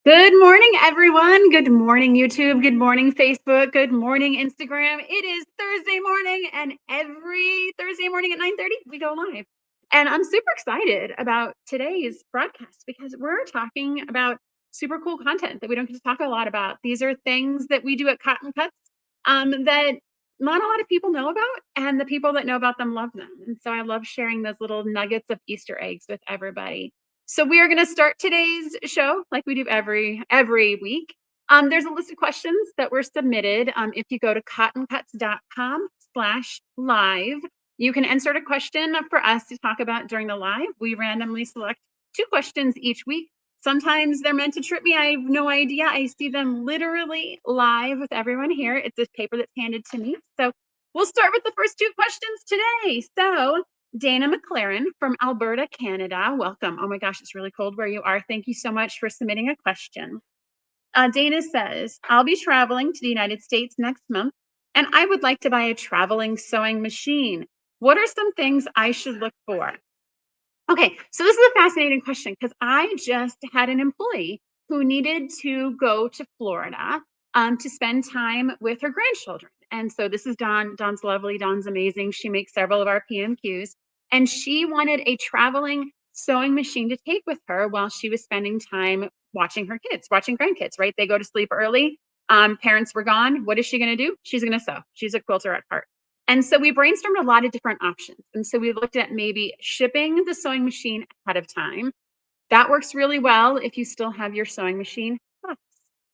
Good morning, everyone. Good morning, YouTube. Good morning, Facebook. Good morning, Instagram. It is Thursday morning, and every Thursday morning at 9:30, we go live. And I'm super excited about today's broadcast because we're talking about super cool content that we don't get to talk a lot about. These are things that we do at Cotton Cuts that not a lot of people know about, and the people that know about them love them. And so I love sharing those little nuggets of Easter eggs with everybody. So we are going to start today's show like we do every week. There's a list of questions that were submitted. If you go to cottoncuts.com/live, you can insert a question for us to talk about during the live. We randomly select 2 questions each week. Sometimes they're meant to trip me. I have no idea. I see them literally live with everyone here. It's this paper that's handed to me. So we'll start with the first 2 questions today. So Dana McLaren from Alberta, Canada. Welcome. Oh my gosh, it's really cold where you are. Thank you so much for submitting a question. Dana says, I'll be traveling to the United States next month, and I would like to buy a traveling sewing machine. What are some things I should look for? Okay, so this is a fascinating question because I just had an employee who needed to go to Florida to spend time with her grandchildren. And so this is Dawn. Dawn's lovely. Dawn's amazing. She makes several of our PMQs. And she wanted a traveling sewing machine to take with her while she was spending time watching her kids, watching grandkids, right? They go to sleep early. Parents were gone. What is she going to do? She's going to sew. She's a quilter at heart. And so we brainstormed a lot of different options. And so we looked at maybe shipping the sewing machine ahead of time. That works really well if you still have your sewing machine box.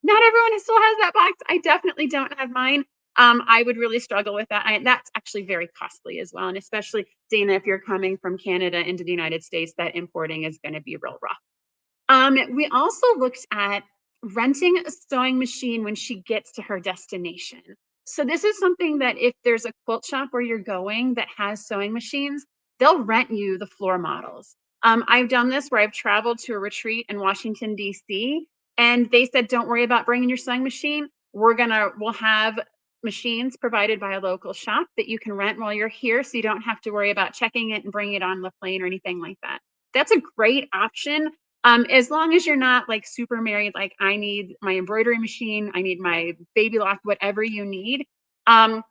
Not everyone still has that box. I definitely don't have mine. I would really struggle with that. That's actually very costly as well. And especially, Dana, if you're coming from Canada into the United States, that importing is going to be real rough. We also looked at renting a sewing machine when she gets to her destination. So this is something that if there's a quilt shop where you're going that has sewing machines, they'll rent you the floor models. I've done this where I've traveled to a retreat in Washington, D.C., and they said, don't worry about bringing your sewing machine. We'll have machines provided by a local shop that you can rent while you're here. So you don't have to worry about checking it and bringing it on the plane or anything like that. That's a great option. As long as you're not like super married, like I need my embroidery machine, I need my baby lock, whatever you need. Um,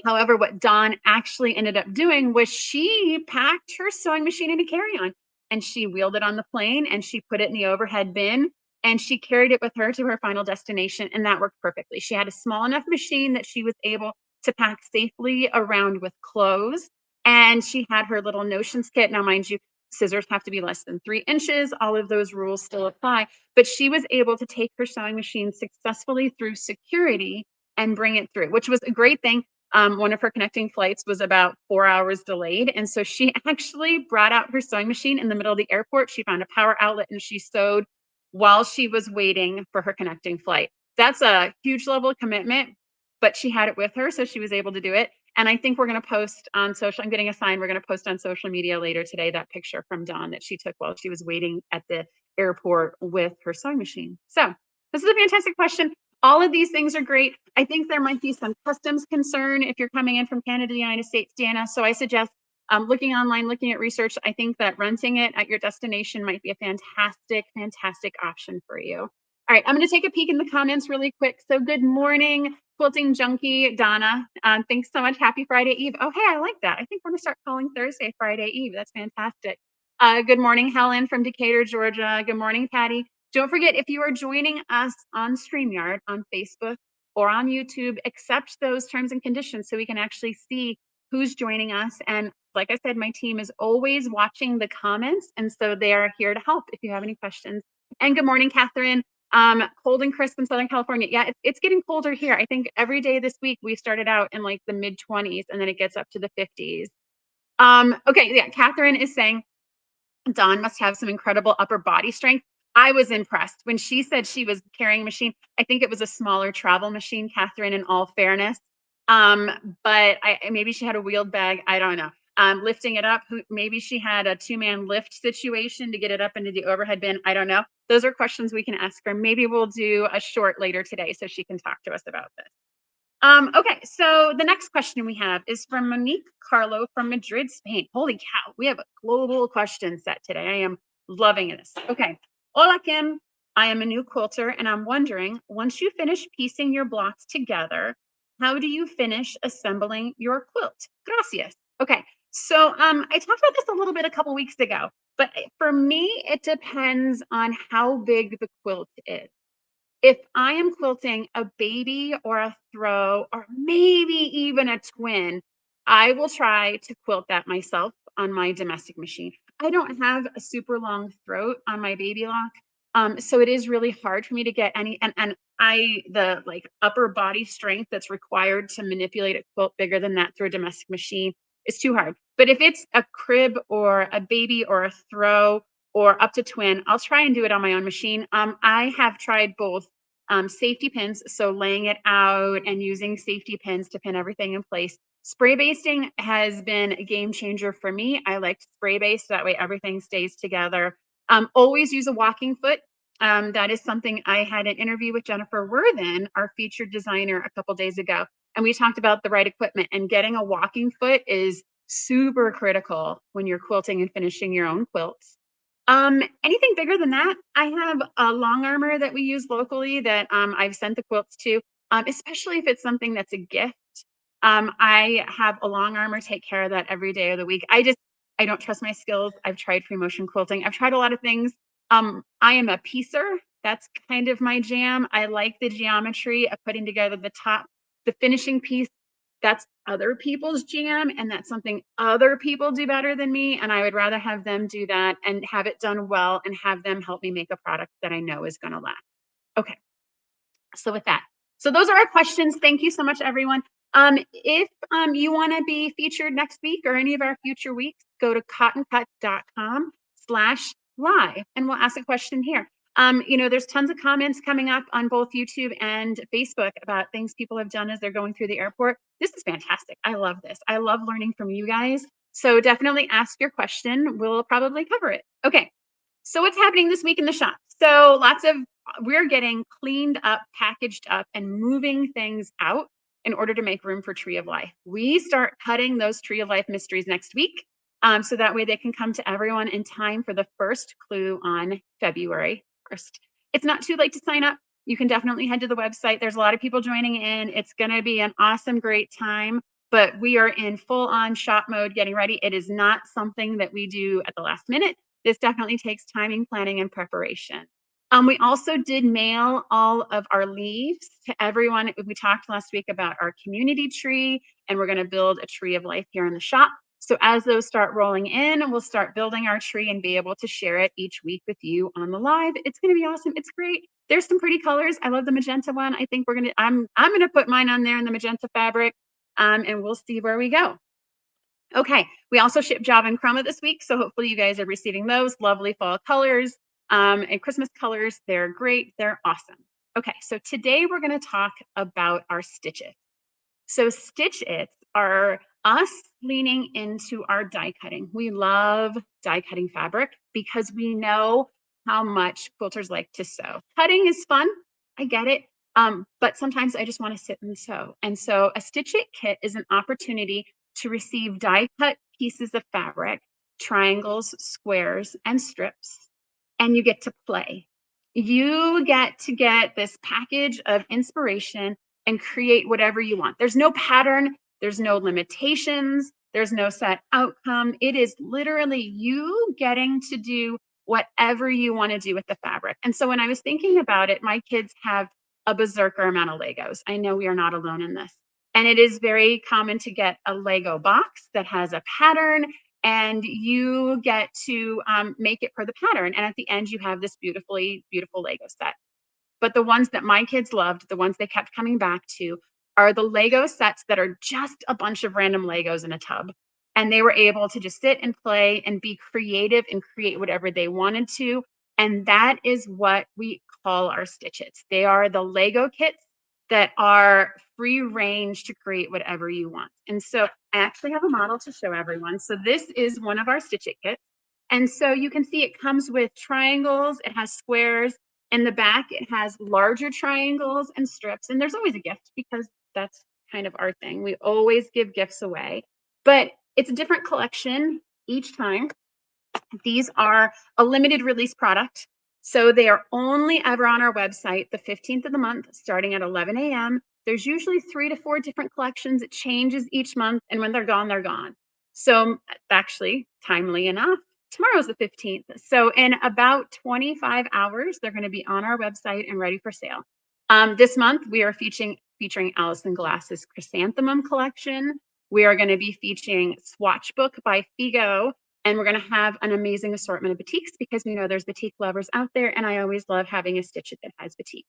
However, what Dawn actually ended up doing was she packed her sewing machine in a carry-on and she wheeled it on the plane and she put it in the overhead bin and she carried it with her to her final destination, and that worked perfectly. She had a small enough machine that she was able to pack safely around with clothes, and she had her little notions kit. Now, mind you, scissors have to be less than 3 inches. All of those rules still apply, but she was able to take her sewing machine successfully through security and bring it through, which was a great thing. One of her connecting flights was about 4 hours delayed. And so she actually brought out her sewing machine in the middle of the airport. She found a power outlet and she sewed while she was waiting for her connecting flight. That's a huge level of commitment, but she had it with her, so she was able to do it. And I think we're going to post on social. I'm getting a sign. We're going to post on social media later today that picture from Dawn that she took while she was waiting at the airport with her sewing machine. So this is a fantastic question. All of these things are great. I think there might be some customs concern if you're coming in from Canada to the United States, Dana. So I suggest looking online, looking at research. I think that renting it at your destination might be a fantastic option for you. All right, I'm going to take a peek in the comments really quick. So good morning, Quilting Junkie, Donna. Thanks so much. Happy Friday Eve. Oh, hey, I like that. I think we're going to start calling Thursday Friday Eve. That's fantastic. Good morning, Helen from Decatur, Georgia. Good morning, Patty. Don't forget, if you are joining us on StreamYard, on Facebook, or on YouTube, accept those terms and conditions so we can actually see who's joining us. And like I said, my team is always watching the comments, and so they are here to help if you have any questions. And good morning, Catherine. Cold and crisp in Southern California. Yeah, it's getting colder here. I think every day this week we started out in like the mid 20s and then it gets up to the 50s. Okay, yeah, Catherine is saying Dawn must have some incredible upper body strength. I was impressed when she said she was carrying a machine. I think it was a smaller travel machine, Catherine, in all fairness. But maybe she had a wheeled bag. I don't know. Lifting it up, maybe she had a 2-man lift situation to get it up into the overhead bin. I don't know. Those are questions we can ask her. Maybe we'll do a short later today so she can talk to us about this. Okay, so the next question we have is from Monique Carlo from Madrid, Spain. Holy cow, we have a global question set today. I am loving this. Okay. Hola, Kim. I am a new quilter and I'm wondering, once you finish piecing your blocks together, how do you finish assembling your quilt? Gracias. Okay. So I talked about this a little bit a couple weeks ago, but for me, it depends on how big the quilt is. If I am quilting a baby or a throw or maybe even a twin, I will try to quilt that myself on my domestic machine. I don't have a super long throat on my baby lock. So it is really hard for me to get any and I the like upper body strength that's required to manipulate a quilt bigger than that through a domestic machine is too hard. But if it's a crib or a baby or a throw or up to twin, I'll try and do it on my own machine. I have tried both safety pins, so laying it out and using safety pins to pin everything in place. Spray basting has been a game changer for me. I like to spray baste, that way everything stays together. Always use a walking foot. That is something I had an interview with Jennifer Worthen, our featured designer, a couple days ago. And we talked about the right equipment, and getting a walking foot is super critical when you're quilting and finishing your own quilts. Anything bigger than that, I have a long armor that we use locally that I've sent the quilts to, especially if it's something that's a gift. I have a long armor, take care of that every day of the week. I don't trust my skills. I've tried free motion quilting. I've tried a lot of things. I am a piecer. That's kind of my jam. I like the geometry of putting together the top, the finishing piece. That's other people's jam, and that's something other people do better than me. And I would rather have them do that and have it done well and have them help me make a product that I know is going to last. Okay. So with that, so those are our questions. Thank you so much, everyone. If you want to be featured next week or any of our future weeks, go to cottoncuts.com/live and we'll ask a question here. There's tons of comments coming up on both YouTube and Facebook about things people have done as they're going through the airport. This is fantastic. I love this. I love learning from you guys. So definitely ask your question. We'll probably cover it. Okay. So what's happening this week in the shop? So we're getting cleaned up, packaged up, and moving things out in order to make room for Tree of Life. We start cutting those Tree of Life mysteries next week. So that way they can come to everyone in time for the first clue on February 1st. It's not too late to sign up. You can definitely head to the website. There's a lot of people joining in. It's going to be an awesome, great time, but we are in full on shop mode getting ready. It is not something that we do at the last minute. This definitely takes timing, planning, and preparation. We also did mail all of our leaves to everyone. We talked last week about our community tree, and we're going to build a tree of life here in the shop. So as those start rolling in, we'll start building our tree and be able to share it each week with you on the live. It's going to be awesome. It's great. There's some pretty colors. I love the magenta one. I think I'm going to put mine on there in the magenta fabric, and we'll see where we go. Okay, we also ship Java and Chroma this week, so hopefully you guys are receiving those lovely fall colors and Christmas colors. They're great. They're awesome. Okay, so today we're going to talk about our stitches. So stitch-its are us leaning into our die cutting. We love die cutting fabric because we know how much quilters like to sew. Cutting is fun. I get it. But sometimes I just want to sit and sew. And so a stitch-it kit is an opportunity to receive die cut pieces of fabric, triangles, squares, and strips, and you get to play. You get to get this package of inspiration and create whatever you want. There's no pattern, there's no limitations, there's no set outcome. It is literally you getting to do whatever you want to do with the fabric. And so when I was thinking about it, my kids have a berserker amount of Legos. I know we are not alone in this. And it is very common to get a Lego box that has a pattern, and you get to make it for the pattern. And at the end, you have this beautifully, beautiful Lego set. But the ones that my kids loved, the ones they kept coming back to, are the Lego sets that are just a bunch of random Legos in a tub. And they were able to just sit and play and be creative and create whatever they wanted to. And that is what we call our stitch-its. They are the Lego kits that are free range to create whatever you want. And so I actually have a model to show everyone. So this is one of our stitch-it kits. And so you can see it comes with triangles, it has squares. In the back, it has larger triangles and strips. And there's always a gift because that's kind of our thing. We always give gifts away, but it's a different collection each time. These are a limited release product. So they are only ever on our website the 15th of the month, starting at 11 a.m. There's usually 3 to 4 different collections. It changes each month, and when they're gone, they're gone. So actually, timely enough, tomorrow's the 15th. So in about 25 hours, they're going to be on our website and ready for sale. This month, we are featuring Alison Glass's Chrysanthemum collection. We are going to be featuring Swatch Book by Figo, and we're going to have an amazing assortment of batiks because we know there's batik lovers out there, and I always love having a stitch that has batik.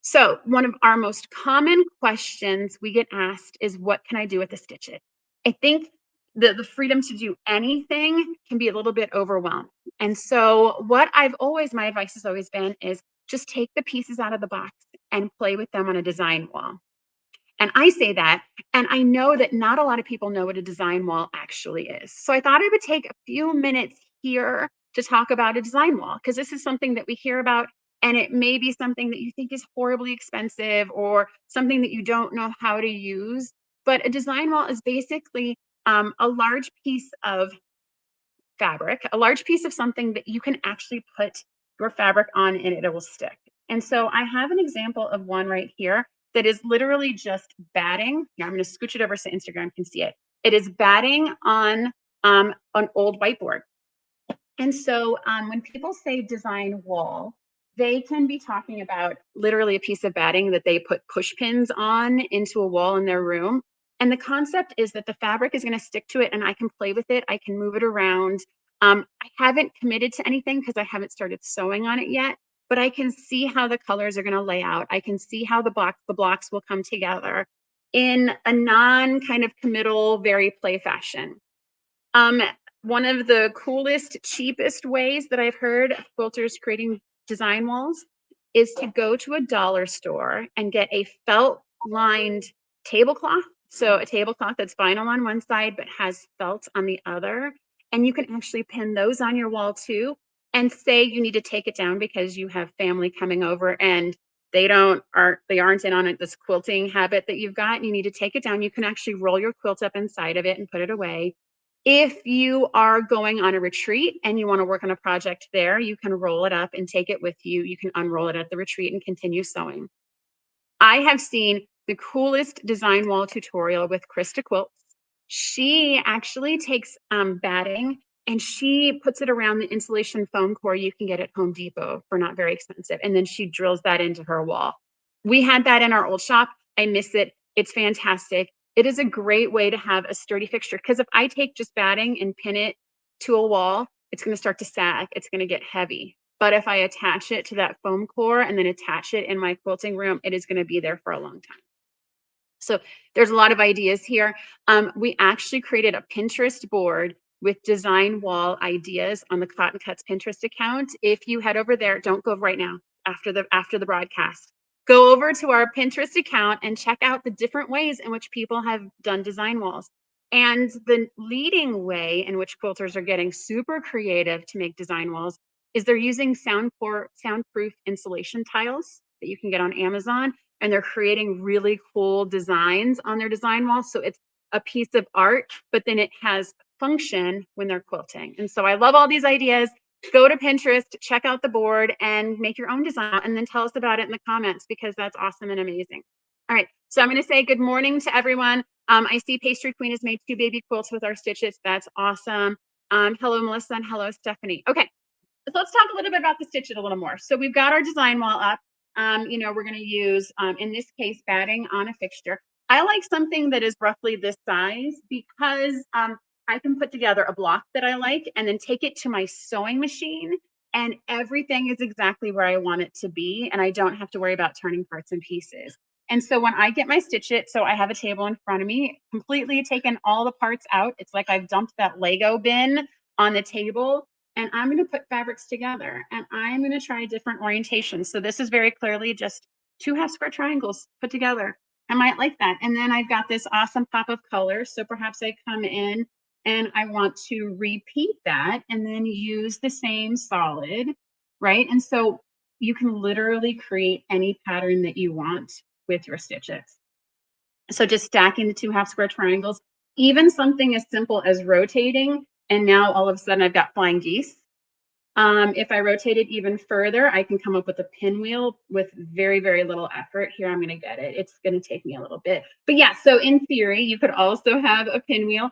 So one of our most common questions we get asked is, what can I do with the stitches? I think the freedom to do anything can be a little bit overwhelming. And so my advice has always been is just take the pieces out of the box and play with them on a design wall. And I say that, and I know that not a lot of people know what a design wall actually is. So I thought I would take a few minutes here to talk about a design wall, because this is something that we hear about, and it may be something that you think is horribly expensive or something that you don't know how to use. But a design wall is basically a large piece of fabric, a large piece of something that you can actually put your fabric on and it will stick. And so I have an example of one right here that is literally just batting. Here, I'm going to scooch it over so Instagram can see it. It is batting on an old whiteboard. And so when people say design wall, they can be talking about literally a piece of batting that they put push pins on into a wall in their room. And the concept is that the fabric is going to stick to it and I can play with it. I can move it around. I haven't committed to anything because I haven't started sewing on it yet, but I can see how the colors are going to lay out. I can see how the blocks will come together in a non kind of committal, very play fashion. Um, One of the coolest, cheapest ways that I've heard of quilters creating design walls is to go to a dollar store and get a felt lined tablecloth. So a tablecloth that's vinyl on one side but has felt on the other. And you can actually pin those on your wall too. And say you need to take it down because you have family coming over and they aren't in on it, this quilting habit that you've got. You need to take it down. You can actually roll your quilt up inside of it and put it away. If you are going on a retreat and you want to work on a project there, you can roll it up and take it with you. You can unroll it at the retreat and continue sewing. I have seen the coolest design wall tutorial with Krista Quilts. She actually takes batting and she puts it around the insulation foam core you can get at Home Depot for not very expensive. And then she drills that into her wall. We had that in our old shop. I miss it. It's fantastic. It is a great way to have a sturdy fixture, because if I take just batting and pin it to a wall, it's going to start to sag. It's going to get heavy. But if I attach it to that foam core and then attach it in my quilting room, it is going to be there for a long time. So there's a lot of ideas here. We actually created a Pinterest board with design wall ideas on the Cotton Cuts Pinterest account. If you head over there, don't go right now after the broadcast. Go over to our Pinterest account and check out the different ways in which people have done design walls. And the leading way in which quilters are getting super creative to make design walls is they're using soundproof insulation tiles that you can get on Amazon, and they're creating really cool designs on their design wall. So it's a piece of art, but then it has function when they're quilting. And so I love all these ideas. Go to Pinterest, check out the board, and make your own design, and then tell us about it in the comments, because that's awesome and amazing. All right, so I'm going to say good morning to everyone. I see Pastry Queen has made 2 baby quilts with our stitches. That's awesome. Hello, Melissa, and hello, Stephanie. Okay, so let's talk a little bit about the stitches a little more. So we've got our design wall up. We're going to use, in this case, batting on a fixture. I like something that is roughly this size because I can put together a block that I like and then take it to my sewing machine, and everything is exactly where I want it to be, and I don't have to worry about turning parts and pieces. And so when I get my stitch it, so I have a table in front of me, completely taken all the parts out. It's like I've dumped that Lego bin on the table, and I'm going to put fabrics together, and I'm going to try different orientations. So this is very clearly just 2 half square triangles put together. I might like that. And then I've got this awesome pop of color. So perhaps I come in and I want to repeat that and then use the same solid, right? And so you can literally create any pattern that you want with your stitches. So just stacking the 2 half square triangles, even something as simple as rotating, and now all of a sudden I've got flying geese. If I rotate it even further, I can come up with a pinwheel with very, very little effort. Here, I'm going to get it. It's going to take me a little bit. But yeah, so in theory, you could also have a pinwheel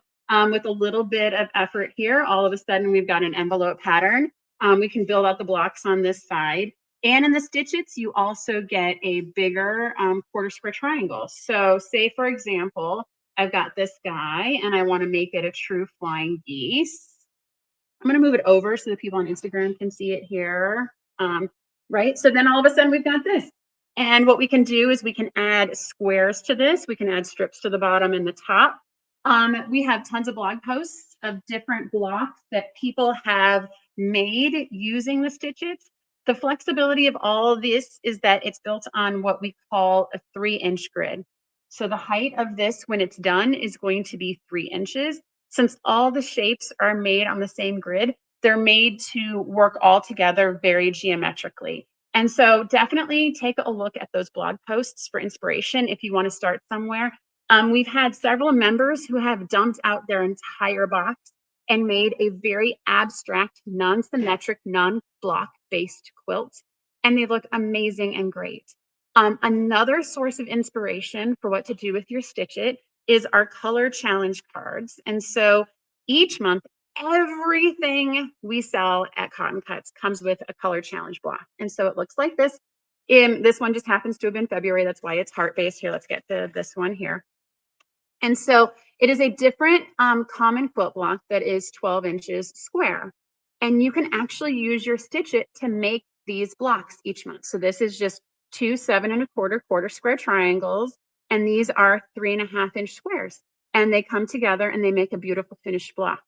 with a little bit of effort here. All of a sudden, we've got an envelope pattern. We can build out the blocks on this side. And in the stitches, you also get a bigger quarter square triangle. So say, for example, I've got this guy and I want to make it a true flying geese. I'm going to move it over so the people on Instagram can see it here. Right. So then all of a sudden we've got this. And what we can do is we can add squares to this. We can add strips to the bottom and the top. We have tons of blog posts of different blocks that people have made using the stitches. The flexibility of all of this is that it's built on what we call a 3-inch grid. So the height of this when it's done is going to be 3 inches. Since all the shapes are made on the same grid, they're made to work all together very geometrically. And so definitely take a look at those blog posts for inspiration if you want to start somewhere. We've had several members who have dumped out their entire box and made a very abstract, non-symmetric, non-block based quilt. And they look amazing and great. Another source of inspiration for what to do with your stitch it is our color challenge cards. And so each month, everything we sell at Cotton Cuts comes with a color challenge block. And so it looks like this. This one just happens to have been February. That's why it's heart-based. Here, let's get to this one here. And so it is a different common quilt block that is 12 inches square. And you can actually use your stitch it to make these blocks each month. So this is just 2 7 1/4 quarter square triangles. And these are 3.5-inch squares. And they come together and they make a beautiful finished block.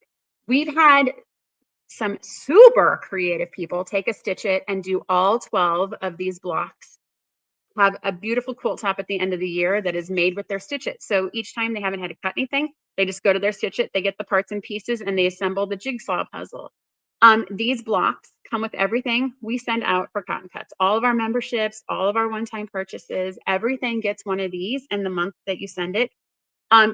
We've had some super creative people take a stitch it and do all 12 of these blocks, have a beautiful quilt top at the end of the year that is made with their stitch it. So each time they haven't had to cut anything, they just go to their stitch it, they get the parts and pieces, and they assemble the jigsaw puzzle. These blocks come with everything we send out for Cotton Cuts. All of our memberships, all of our one-time purchases, everything gets one of these in the month that you send it.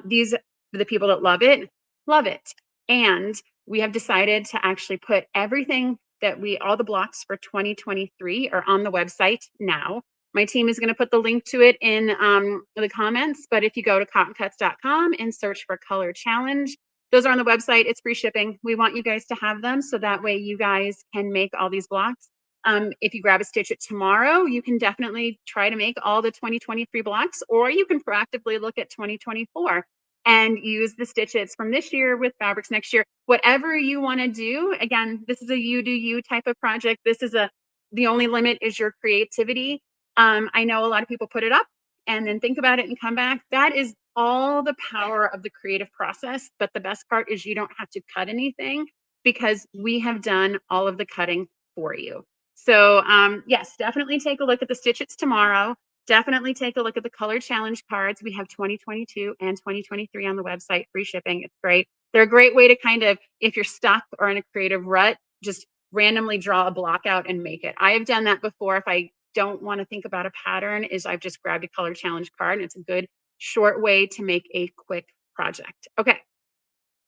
These, the people that love it, love it. And we have decided to actually put everything that all the blocks for 2023 are on the website now. My team is going to put the link to it in the comments, but if you go to cottoncuts.com and search for Color Challenge, those are on the website. It's free shipping. We want you guys to have them so that way you guys can make all these blocks. If you grab a stitch it tomorrow, you can definitely try to make all the 2023 blocks, or you can proactively look at 2024 and use the stitches from this year with fabrics next year. Whatever you want to do. Again, this is a you do you type of project. The only limit is your creativity. I know a lot of people put it up and then think about it and come back. That is all the power of the creative process. But the best part is you don't have to cut anything because we have done all of the cutting for you. So yes, definitely take a look at the stitches tomorrow. Definitely take a look at the color challenge cards. We have 2022 and 2023 on the website, free shipping. It's great. They're a great way to kind of, if you're stuck or in a creative rut, just randomly draw a block out and make it. I have done that before. If I don't want to think about a pattern, is I've just grabbed a color challenge card, and it's a good short way to make a quick project. Okay.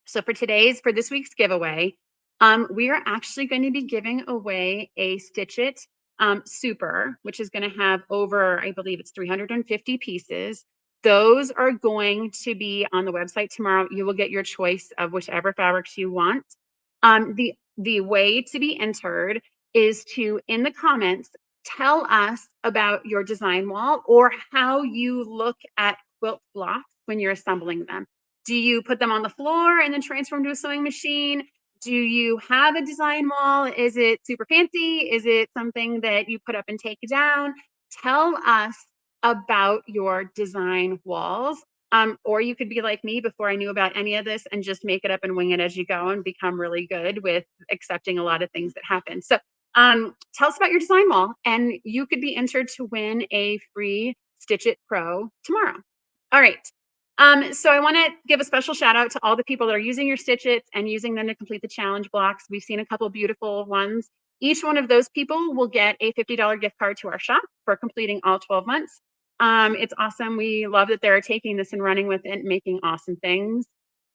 So for this week's giveaway, we are actually going to be giving away a Stitch It Super, which is going to have over, I believe it's 350 pieces. Those are going to be on the website tomorrow. You will get your choice of whichever fabrics you want. The way to be entered is to, in the comments, tell us about your design wall or how you look at quilt blocks when you're assembling them. Do you put them on the floor and then transfer them to a sewing machine? Do you have a design wall? Is it super fancy? Is it something that you put up and take down? Tell us about your design walls. Or you could be like me before I knew about any of this and just make it up and wing it as you go and become really good with accepting a lot of things that happen. So tell us about your design wall and you could be entered to win a free Stitch It Pro tomorrow. All right. So I want to give a special shout out to all the people that are using your Stitch Its and using them to complete the challenge blocks. We've seen a couple of beautiful ones. Each one of those people will get a $50 gift card to our shop for completing all 12 months. It's awesome. We love that they're taking this and running with it and making awesome things.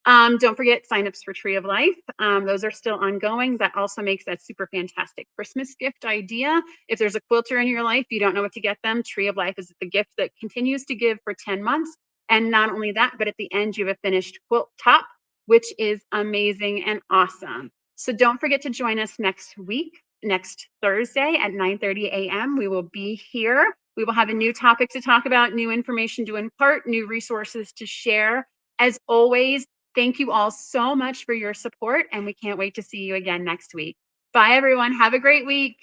Don't forget signups for Tree of Life. Those are still ongoing. That also makes that super fantastic Christmas gift idea. If there's a quilter in your life, you don't know what to get them, Tree of Life is the gift that continues to give for 10 months. And not only that, but at the end, you have a finished quilt top, which is amazing and awesome. So don't forget to join us next week, next Thursday at 9:30 a.m. We will be here. We will have a new topic to talk about, new information to impart, new resources to share. As always, thank you all so much for your support, and we can't wait to see you again next week. Bye, everyone. Have a great week.